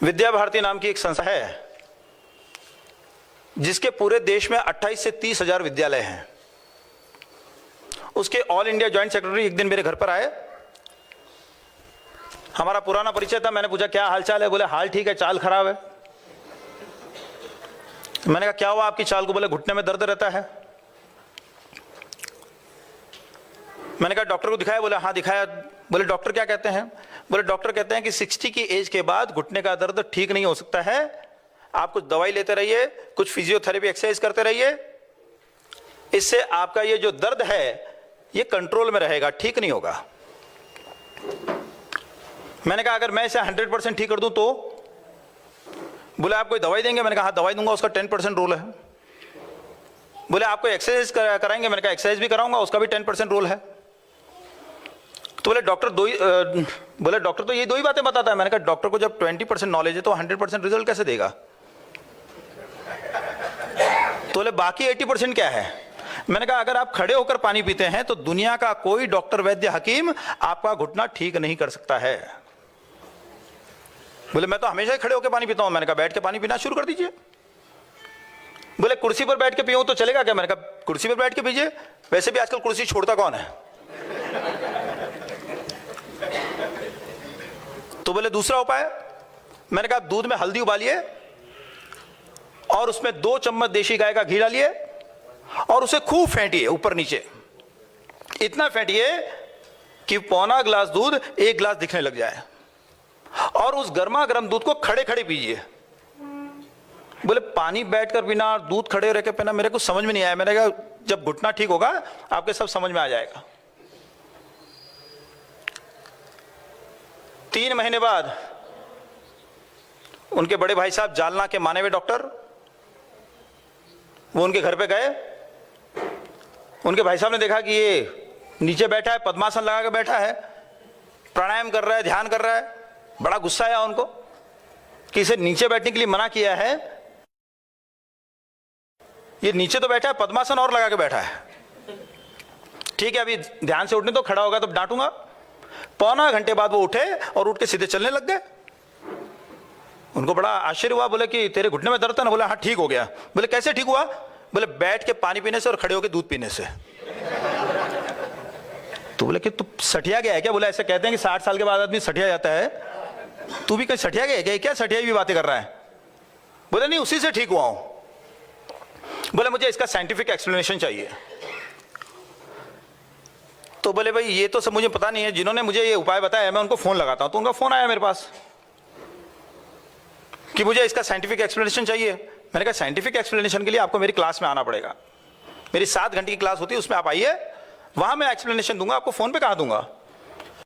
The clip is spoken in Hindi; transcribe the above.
विद्या भारती नाम की एक संस्था है जिसके पूरे देश में 28 से 30 हजार विद्यालय हैं। उसके ऑल इंडिया जॉइंट सेक्रेटरी एक दिन मेरे घर पर आए। हमारा पुराना परिचय था। मैंने पूछा क्या हाल चाल है? बोले हाल ठीक है, चाल खराब है। मैंने कहा क्या हुआ आपकी चाल को? बोले घुटने में दर्द रहता है। मैंने कहा डॉक्टर को दिखाया? बोले हाँ दिखाया। बोले डॉक्टर क्या कहते हैं? बोले डॉक्टर कहते हैं कि 60 की एज के बाद घुटने का दर्द ठीक नहीं हो सकता है, आप कुछ दवाई लेते रहिए, कुछ फिजियोथेरेपी एक्सरसाइज करते रहिए, इससे आपका ये जो दर्द है ये कंट्रोल में रहेगा, ठीक नहीं होगा। मैंने कहा अगर मैं इसे 100% ठीक कर दूं तो? बोले आप कोई दवाई देंगे? मैंने कहा हाँ दवाई दूंगा, उसका 10% रोल है। बोले आपको एक्सरसाइज कराएंगे? मैंने कहा एक्सरसाइज भी कराऊंगा, उसका भी 10% रोल है। तो बोले डॉक्टर बोले डॉक्टर तो ये दो ही बातें बताता है। मैंने कहा डॉक्टर को जब 20% नॉलेज है तो 100% रिजल्ट कैसे देगा? तो बोले बाकी 80% क्या है? मैंने कहा अगर आप खड़े होकर पानी पीते हैं तो दुनिया का कोई डॉक्टर, वैद्य, हकीम आपका घुटना ठीक नहीं कर सकता है। बोले मैं तो हमेशा ही खड़े होकर पानी पीता हूं। मैंने कहा बैठ के पानी पीना शुरू कर दीजिए। बोले कुर्सी पर बैठ के पीऊं तो चलेगा क्या? मैंने कहा कुर्सी पर बैठ के पीजिए, वैसे भी आजकल कुर्सी छोड़ता कौन है। तो बोले दूसरा उपाय? मैंने कहा दूध में हल्दी उबालिए और उसमें 2 चम्मच देशी गाय का घी डालिए और उसे खूब फेंटिए ऊपर नीचे, इतना फेंटिए कि पौना गिलास दूध 1 गिलास दिखने लग जाए, और उस गर्मा गर्म दूध को खड़े खड़े पीजिए। बोले पानी बैठकर पीना और दूध खड़े रह के पीना मेरे को समझ में नहीं आया। मैंने कहा जब घुटना ठीक होगा आपके सब समझ में आ जाएगा। 3 महीने बाद उनके बड़े भाई साहब जालना के माने हुए डॉक्टर, वो उनके घर पे गए। उनके भाई साहब ने देखा कि ये नीचे बैठा है, पद्मासन लगा के बैठा है, प्राणायाम कर रहा है, ध्यान कर रहा है। बड़ा गुस्सा आया उनको कि इसे नीचे बैठने के लिए मना किया है, ये नीचे तो बैठा है, पद्मासन और लगा के बैठा है। ठीक है अभी ध्यान से उठने तो, खड़ा होगा तो डांटूंगा। पौना घंटे बाद वो उठे और उठ के सीधे चलने लग गए। उनको बड़ा आश्चर्य हुआ। बोले कि तेरे घुटने में दर्द था ना? बोले हाँ ठीक हो गया। बोले कैसे ठीक हुआ? बोले बैठ के पानी पीने से और खड़े होकर दूध पीने से। तो बोले कि तू सठिया गया है क्या? बोले ऐसे कहते हैं कि 60 साल के बाद आदमी सठिया जाता है, तू भी कहीं सठिया गया है क्या? सठिया भी बातें कर रहा है। बोले नहीं उसी से ठीक हुआ हूं। बोले मुझे इसका साइंटिफिक एक्सप्लेनेशन चाहिए। तो बोले भाई ये तो सब मुझे पता नहीं है, जिन्होंने मुझे ये उपाय बताया मैं उनको फोन लगाता हूं। तो उनका फोन आया मेरे पास कि मुझे इसका साइंटिफिक एक्सप्लेनेशन चाहिए। मैंने कहा साइंटिफिक एक्सप्लेनेशन के लिए आपको मेरी क्लास में आना पड़ेगा। मेरी 7 घंटे की क्लास होती है, उसमें आप आइए, वहां मैं एक्सप्लेनेशन दूंगा, आपको फोन पे कहाँ दूंगा।